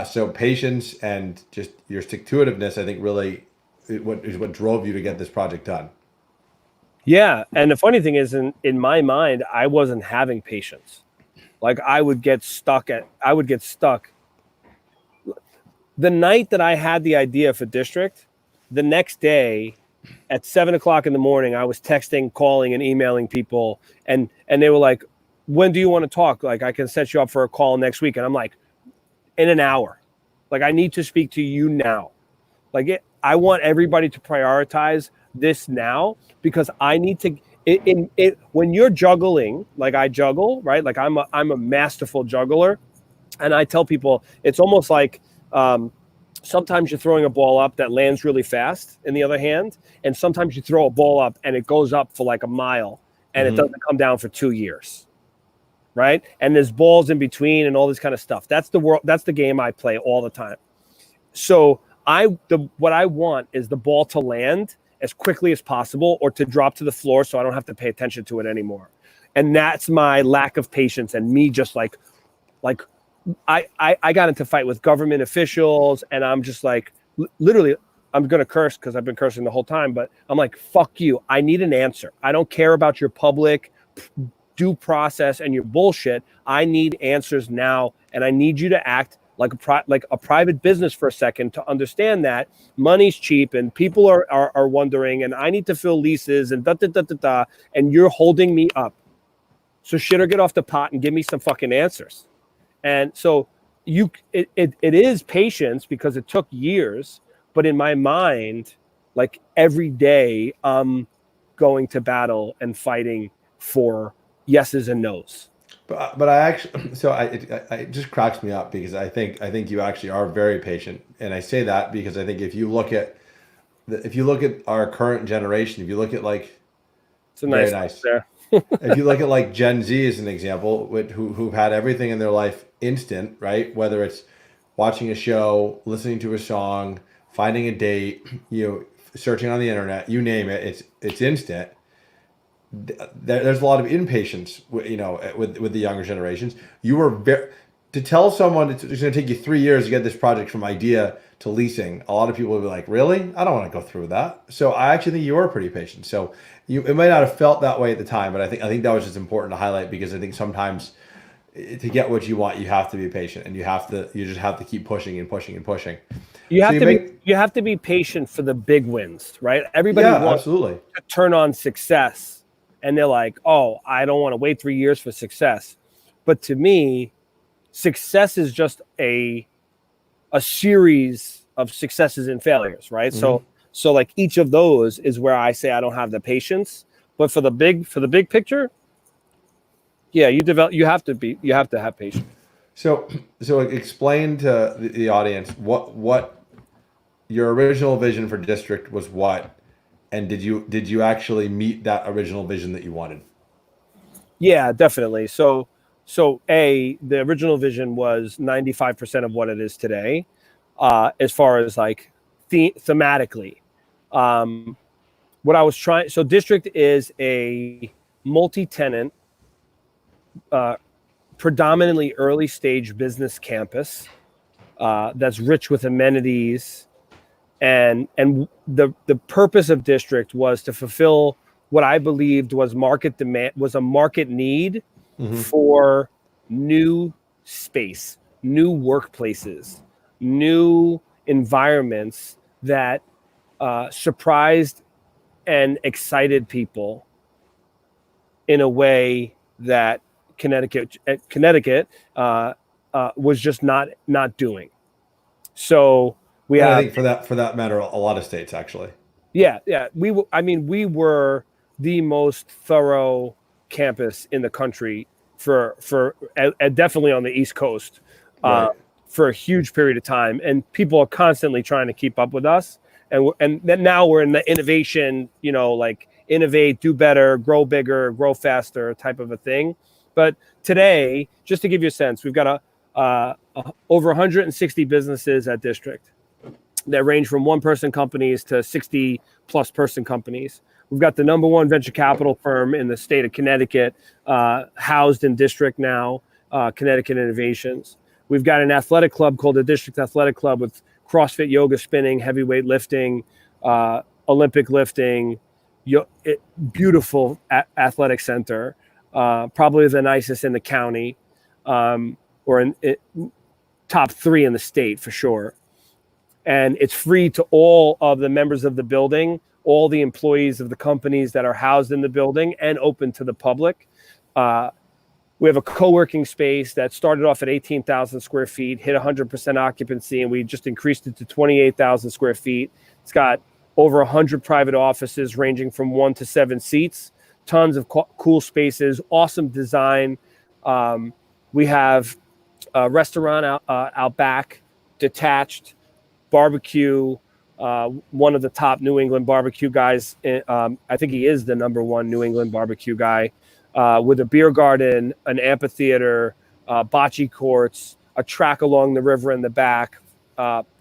So patience and just your stick-to-itiveness, I think, really is what drove you to get this project done. Yeah. And the funny thing is, in my mind, I wasn't having patience. Like I would get stuck. The night that I had the idea for District, the next day at 7:00 in the morning, I was texting, calling, and emailing people. And they were like, when do you want to talk? Like, I can set you up for a call next week. And I'm like, in an hour. Like, I need to speak to you now. Like, I want everybody to prioritize this now, because I need to. When you're juggling, like I juggle, right? Like I'm a masterful juggler, and I tell people it's almost like sometimes you're throwing a ball up that lands really fast in the other hand, and sometimes you throw a ball up and it goes up for like a mile and it doesn't come down for 2 years, right? And there's balls in between and all this kind of stuff. That's the game I play all the time. So what I want is the ball to land as quickly as possible, or to drop to the floor so I don't have to pay attention to it anymore. And that's my lack of patience, and me just like I got into fight with government officials, and I'm just like, literally, I'm going to curse because I've been cursing the whole time, but I'm like, fuck you. I need an answer. I don't care about your public due process and your bullshit. I need answers now, and I need you to act like a private business for a second to understand that money's cheap and people are wondering, and I need to fill leases and and you're holding me up. So shit or get off the pot and give me some fucking answers. And so it is patience because it took years, but in my mind, like every day I'm going to battle and fighting for yeses and nos. But I actually, so it just cracks me up because I think you actually are very patient, and I say that because I think if you look at our current generation, if you look at like, It's a very nice there. If you look at like Gen Z as an example, who've had everything in their life instant, right? Whether it's watching a show, listening to a song, finding a date, searching on the internet, you name it, it's instant. There's a lot of impatience, with the younger generations. You were to tell someone it's going to take you 3 years to get this project from idea to leasing. A lot of people will be like, "Really? I don't want to go through that." So I actually think you were pretty patient. So it might not have felt that way at the time, but I think that was just important to highlight because I think sometimes to get what you want, you have to be patient, and you just have to keep pushing and pushing and pushing. You have to be patient for the big wins, right? Everybody wants absolutely to turn on success. And they're like, oh, I don't want to wait 3 years for success. But to me, success is just a series of successes and failures, right? Mm-hmm. So like each of those is where I say I don't have the patience. But for the big picture, yeah, you have to have patience. So explain to the audience what your original vision for District was, and did you actually meet that original vision that you wanted? Yeah, definitely. So the original vision was 95% of what it is today, as far as like thematically. What I was trying. So District is a multi-tenant, predominantly early stage business campus that's rich with amenities. And the purpose of District was to fulfill what I believed was market demand, was a market need for new space, new workplaces, new environments that surprised and excited people in a way that Connecticut was just not doing. So I think for that matter, a lot of states actually. Yeah. We were the most thorough campus in the country for definitely on the East Coast for a huge period of time, and people are constantly trying to keep up with us. And then now we're in the innovation, like innovate, do better, grow bigger, grow faster type of a thing. But today, just to give you a sense, we've got over 160 businesses at District that range from one-person companies to 60-plus person companies. We've got the number one venture capital firm in the state of Connecticut, housed in District now, Connecticut Innovations. We've got an athletic club called the District Athletic Club with CrossFit, yoga, spinning, heavyweight lifting, Olympic lifting, beautiful athletic center, probably the nicest in the county, or in top 3 in the state for sure. And it's free to all of the members of the building, all the employees of the companies that are housed in the building, and open to the public. We have a co-working space that started off at 18,000 square feet, hit 100% occupancy, and we just increased it to 28,000 square feet. It's got over 100 private offices ranging from 1 to 7 seats, tons of cool spaces, awesome design. We have a restaurant out back, detached, barbecue, one of the top New England barbecue guys. I think he is the number one New England barbecue guy, with a beer garden, an amphitheater, bocce courts, a track along the river in the back,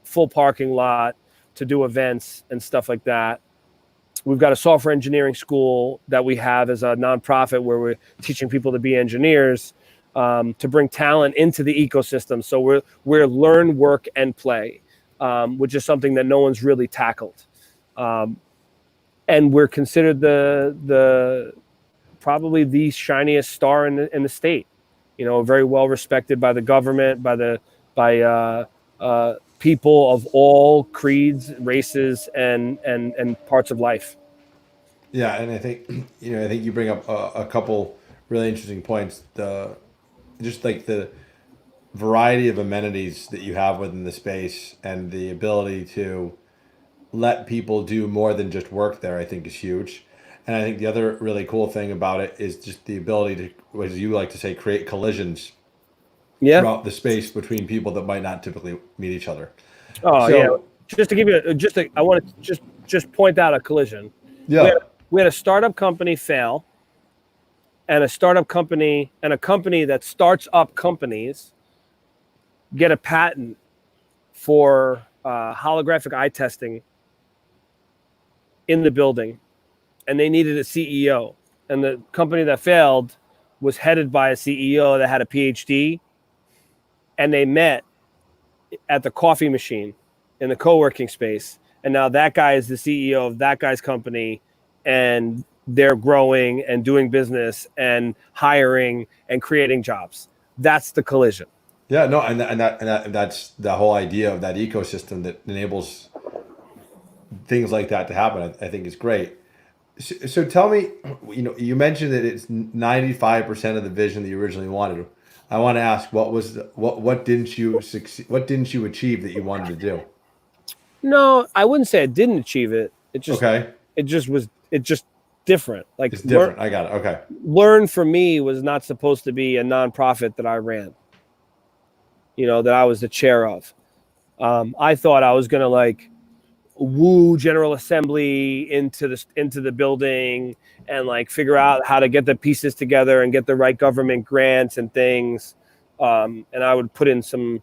full parking lot to do events and stuff like that. We've got a software engineering school that we have as a nonprofit where we're teaching people to be engineers, to bring talent into the ecosystem. So we're learn, work, and play. Which is something that no one's really tackled. And we're considered the probably the shiniest star in the state. Very well respected by the government, by people of all creeds, races, and parts of life. Yeah, and I think I think you bring up a couple really interesting points. Just like the variety of amenities that you have within the space and the ability to let people do more than just work there, I think is huge. And I think the other really cool thing about it is just the ability to, as you like to say, create collisions Yeah. throughout the space between people that might not typically meet each other. Oh yeah. So Just to give you, I want to just point out a collision. yeah, We had a startup company fail, and a startup company and a company that starts up companies get a patent for holographic eye testing in the building, and they needed a CEO. And the company that failed was headed by a CEO that had a PhD, and they met at the coffee machine in the co-working space. And now that guy is the CEO of that guy's company, and they're growing and doing business and hiring and creating jobs. That's the collision. yeah, no, and that's the whole idea of that ecosystem that enables things like that to happen. I think is great. So tell me, you mentioned that it's 95% of the vision that you originally wanted. I want to ask, what didn't you succeed? What didn't you achieve that you wanted to do? No, I wouldn't say I didn't achieve it. Okay, It just different. Like it's different. I got it. Okay, Learn for me was not supposed to be a nonprofit that I ran. That I was the chair of. I thought I was gonna like woo General Assembly into the building and like figure out how to get the pieces together and get the right government grants and things. And I would put in some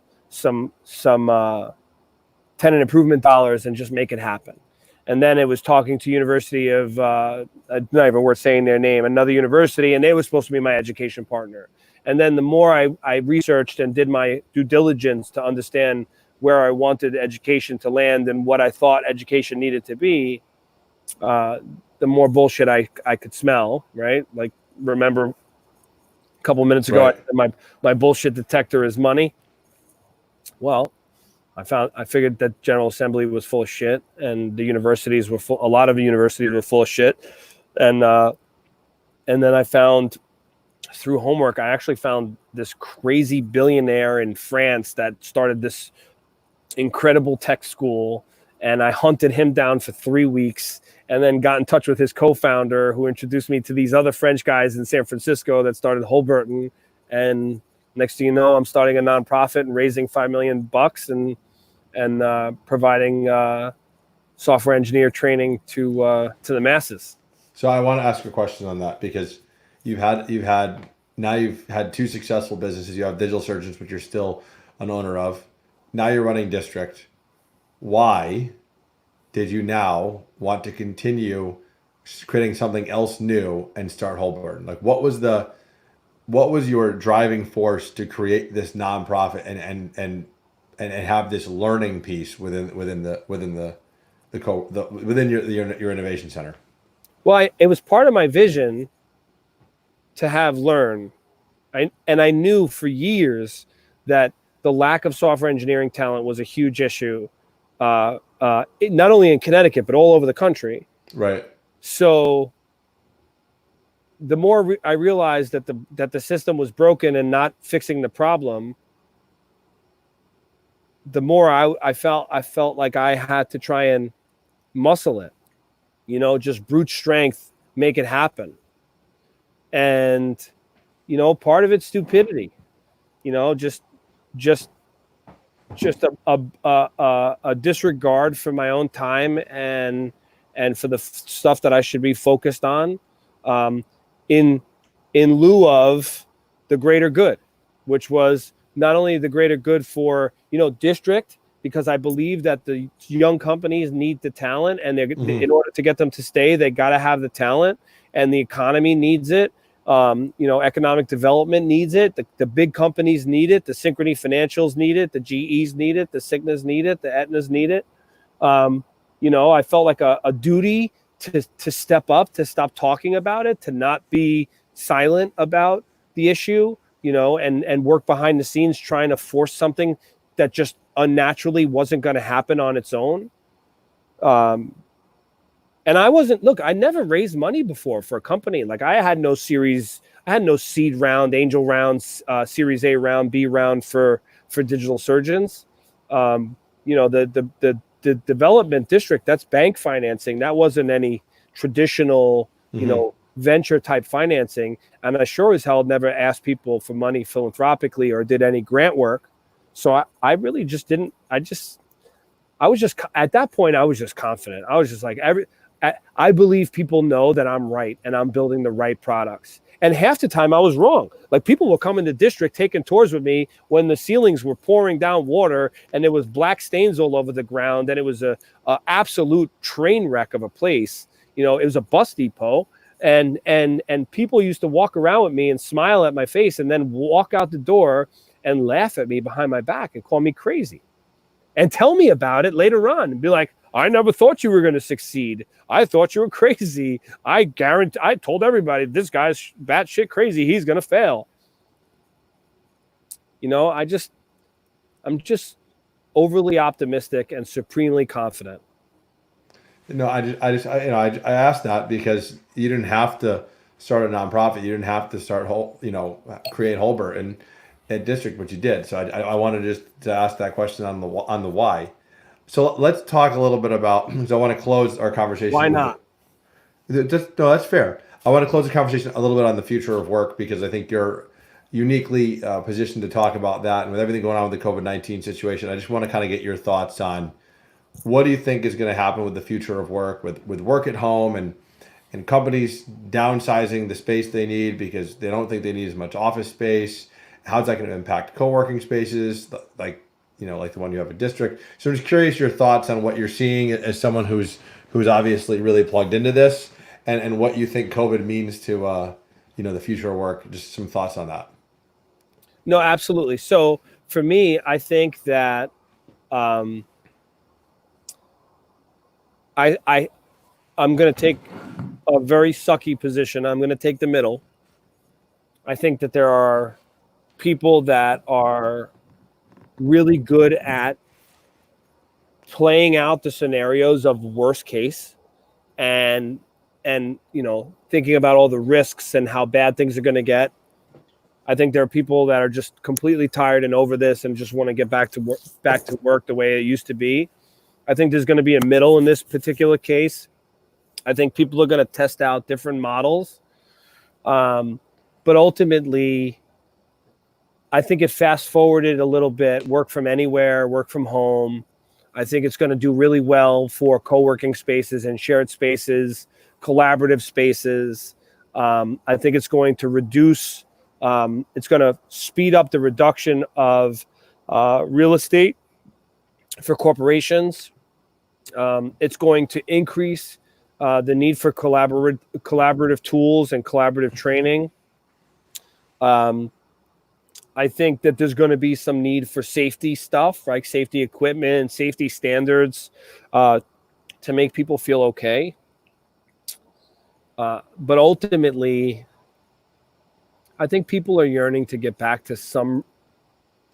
tenant improvement dollars and just make it happen. And then it was talking to University of not even worth saying their name, another university, and they were supposed to be my education partner. And then the more I researched and did my due diligence to understand where I wanted education to land and what I thought education needed to be, the more bullshit I could smell, right? Like, remember a couple of minutes ago, right. I said my bullshit detector is money. Well, I figured that General Assembly was full of shit, and the universities were full. A lot of the universities were full of shit, and then I found through homework, I actually found this crazy billionaire in France that started this incredible tech school, and I hunted him down for 3 weeks, and then got in touch with his co-founder, who introduced me to these other French guys in San Francisco that started Holberton, and next thing you know, I'm starting a nonprofit and raising $5 million and providing software engineer training to the masses. So I want to ask a question on that because you've had now you've had two successful businesses. You have Digital Surgeons, which you're still an owner of. Now you're running District. Why did you now want to continue creating something else new and start Holborn? Like, what was your driving force to create this nonprofit and have this learning piece within your innovation center? Well, it was part of my vision to have learn. I knew for years that the lack of software engineering talent was a huge issue, not only in Connecticut, but all over the country. Right. So the more I realized that the system was broken and not fixing the problem, the more I felt like I had to try and muscle it, just brute strength, make it happen. And, part of it's stupidity, just a disregard for my own time and for the stuff that I should be focused on, in lieu of the greater good, which was not only the greater good for, District, because I believe that the young companies need the talent, and in order to get them to stay, they got to have the talent, and the economy needs it. Economic development needs it. The big companies need it. The Synchrony Financials need it. The GEs need it. The Cignas need it. The Aetnas need it. I felt like a duty to step up, to stop talking about it, to not be silent about the issue, and work behind the scenes trying to force something that just unnaturally wasn't going to happen on its own. And I never raised money before for a company. Like I had no seed round, angel rounds, series A round, B round for digital surgeons. The development district, that's bank financing. That wasn't any traditional, venture type financing. And I sure as hell never asked people for money philanthropically or did any grant work. So I really just didn't, I was just, at that point, I was just confident. I was just like, I believe people know that I'm right and I'm building the right products. And half the time I was wrong. Like people will come in the district taking tours with me when the ceilings were pouring down water and there was black stains all over the ground. And it was a absolute train wreck of a place. It was a bus depot. And people used to walk around with me and smile at my face and then walk out the door and laugh at me behind my back and call me crazy and tell me about it later on and be like, I never thought you were going to succeed. I thought you were crazy. I told everybody this guy's batshit crazy. He's going to fail. I'm just overly optimistic and supremely confident. No, I asked that because you didn't have to start a nonprofit. You didn't have to start create Holbert and district, but you did. So I wanted just to ask that question on the why. So let's talk a little bit about. So I want to close our conversation. Why not? No, that's fair. I want to close the conversation a little bit on the future of work because I think you're uniquely positioned to talk about that. And with everything going on with the COVID-19 situation, I just want to kind of get your thoughts on what do you think is going to happen with the future of work, with work at home and companies downsizing the space they need because they don't think they need as much office space. How's that going to impact co-working spaces like the one you have in district? So I'm just curious your thoughts on what you're seeing as someone who's obviously really plugged into this and what you think COVID means to the future of work. Just some thoughts on that. No, absolutely. So for me, I think that I'm going to take a very sucky position. I'm going to take the middle. I think that there are people that are really good at playing out the scenarios of worst case and thinking about all the risks and how bad things are going to get. I think there are people that are just completely tired and over this and just want to get back to work the way it used to be. I think there's going to be a middle in this particular case. I think people are going to test out different models. But ultimately, I think it fast forwarded a little bit, work from anywhere, work from home. I think it's going to do really well for co-working spaces and shared spaces, collaborative spaces. I think it's going to reduce, it's going to speed up the reduction of real estate for corporations. It's going to increase the need for collaborative tools and collaborative training. I think that there's going to be some need for safety stuff, like safety equipment and safety standards to make people feel okay. But ultimately, I think people are yearning to get back to some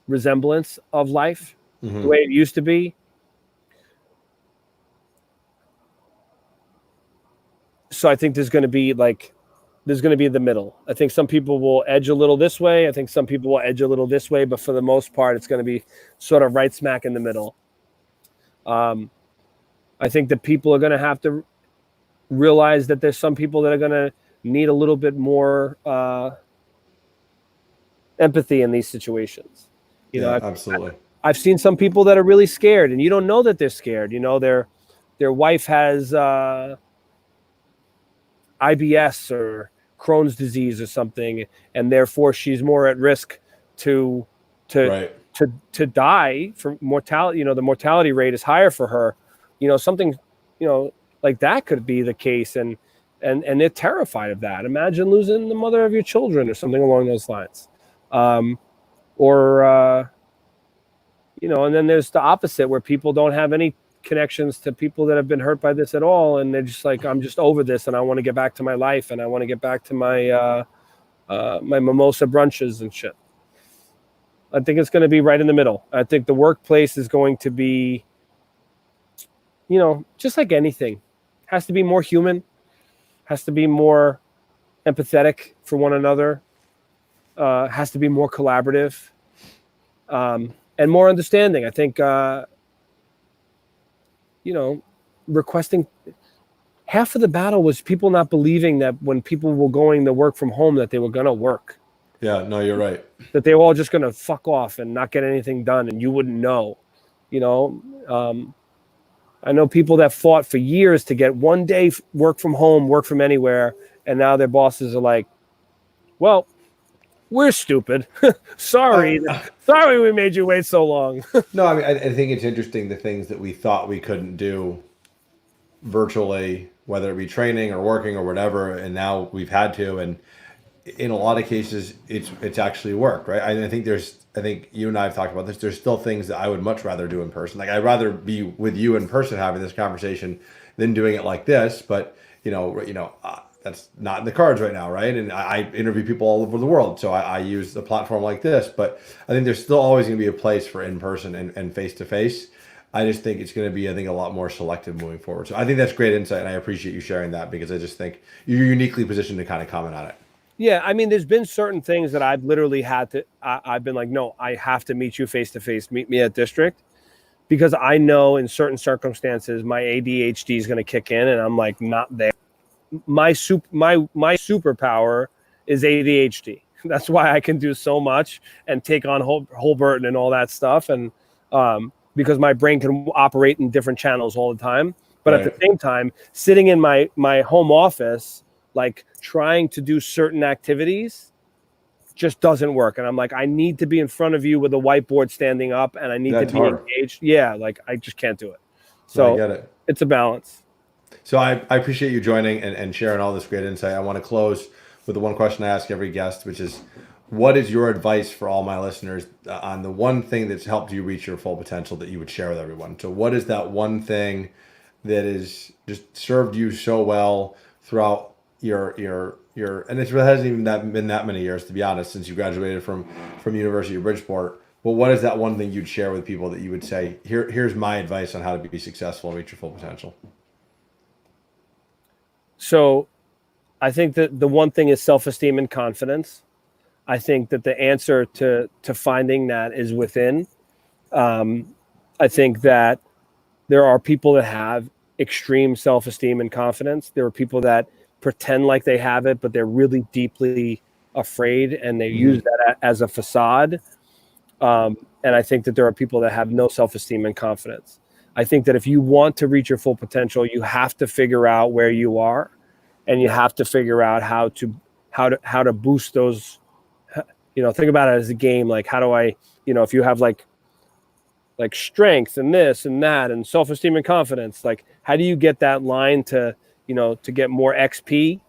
resemblance of life, the way it used to be. So I think there's going to be the middle. I think some people will edge a little this way. I think some people will edge a little this way, but for the most part, it's going to be sort of right smack in the middle. I think that people are going to have to realize that there's some people that are going to need a little bit more empathy in these situations. Absolutely. I've seen some people that are really scared, and you don't know that they're scared. Their wife has IBS or Crohn's disease or something, and therefore she's more at risk to die from mortality. The mortality rate is higher for her. Something like that could be the case, and they're terrified of that. Imagine losing the mother of your children or something along those lines. And then there's the opposite where people don't have any connections to people that have been hurt by this at all, and they're just like, I'm just over this, and I want to get back to my life, and I want to get back to my my mimosa brunches and shit. I think it's going to be right in the middle. I think the workplace is going to be, just like anything, has to be more human, has to be more empathetic for one another, has to be more collaborative, and more understanding. I think, requesting, half of the battle was people not believing that when people were going to work from home that they were going to work. Yeah, no, you're right. That they were all just going to fuck off and not get anything done, and you wouldn't know. I know people that fought for years to get one day work from home, work from anywhere, and now their bosses are like, well, we're stupid. Sorry we made you wait so long. No, I mean, I think it's interesting the things that we thought we couldn't do virtually, whether it be training or working or whatever, and now we've had to, and in a lot of cases it's actually worked, right? I think you and I have talked about this. There's still things that I would much rather do in person. Like, I'd rather be with you in person having this conversation than doing it like this. But that's not in the cards right now, right? And I interview people all over the world, so I use a platform like this. But I think there's still always going to be a place for in person and face to face. I just think it's going to be, a lot more selective moving forward. So I think that's great insight, and I appreciate you sharing that, because I just think you're uniquely positioned to kind of comment on it. Yeah, I mean, there's been certain things that I've literally had to, I've been like, no, I have to meet you face to face, meet me at district, because I know in certain circumstances my ADHD is going to kick in, and I'm like, not there. My superpower is ADHD. That's why I can do so much and take on whole burden and all that stuff, and because my brain can operate in different channels all the time. But right. At the same time, sitting in my home office, like trying to do certain activities just doesn't work. And I'm like, I need to be in front of you with a whiteboard standing up, and I need to be engaged. Yeah, like I just can't do it. So I get it. It's a balance. So I appreciate you joining and sharing all this great insight. I want to close with the one question I ask every guest, which is, what is your advice for all my listeners on the one thing that's helped you reach your full potential that you would share with everyone? So what is that one thing that is just served you so well throughout your and it hasn't even been that many years, to be honest, since you graduated from University of Bridgeport. But what is that one thing you'd share with people that you would say, here's my advice on how to be successful and reach your full potential? So I think that the one thing is self-esteem and confidence. I think that the answer to finding that is within. I think that there are people that have extreme self-esteem and confidence. There are people that pretend like they have it, but they're really deeply afraid, and they use that as a facade. And I think that there are people that have no self-esteem and confidence. I think that if you want to reach your full potential, you have to figure out where you are, and you have to figure out how to boost those. Think about it as a game. Like, how do I, if you have like strength and this and that and self-esteem and confidence, like, how do you get that line to get more XP,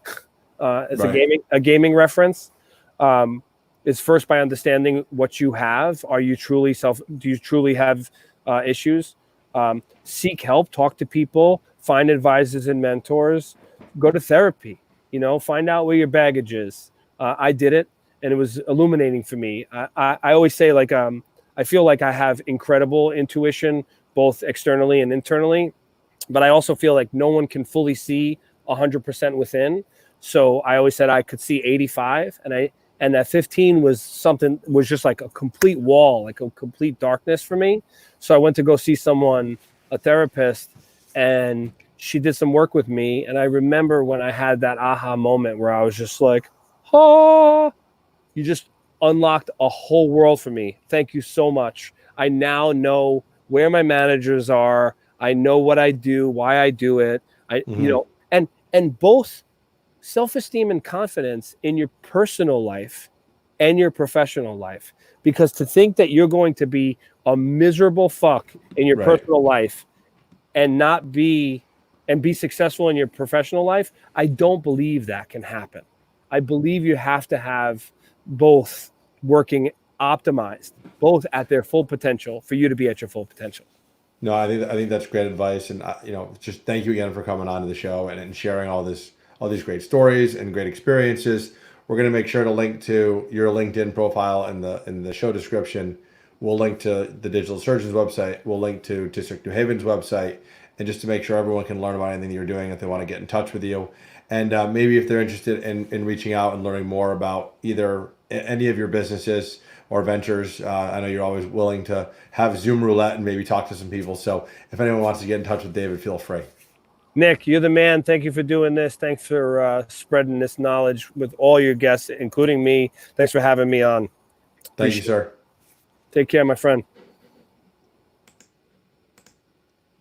as right. a gaming reference, is first by understanding what you have. Do you truly have issues? Seek help, talk to people, find advisors and mentors, go to therapy, find out where your baggage is. I did it, and it was illuminating for me. I always say, like, I feel like I have incredible intuition, both externally and internally, but I also feel like no one can fully see 100% within. So I always said I could see 85, and that 15 was just like a complete wall, like a complete darkness for me. So I went to go see a therapist, and she did some work with me. And I remember when I had that aha moment where I was just like, oh, you just unlocked a whole world for me. Thank you so much. I now know where my managers are. I know what I do, why I do it. And both self-esteem and confidence in your personal life and your professional life. Because to think that you're going to be a miserable fuck in your personal life and be successful in your professional life, I don't believe that can happen. I believe you have to have both working optimized, both at their full potential for you to be at your full potential. No, I think that's great advice, and just thank you again for coming on to the show and sharing all these great stories and great experiences. We're going to make sure to link to your LinkedIn profile in the show description. We'll link to the Digital Surgeon's website. We'll link to District New Haven's website, and just to make sure everyone can learn about anything you're doing if they want to get in touch with you. And maybe if they're interested in reaching out and learning more about either any of your businesses or ventures, I know you're always willing to have Zoom roulette and maybe talk to some people. So if anyone wants to get in touch with David, feel free. Nick, you're the man. Thank you for doing this. Thanks for spreading this knowledge with all your guests, including me. Thanks for having me on. Thank you, sir. Take care, my friend.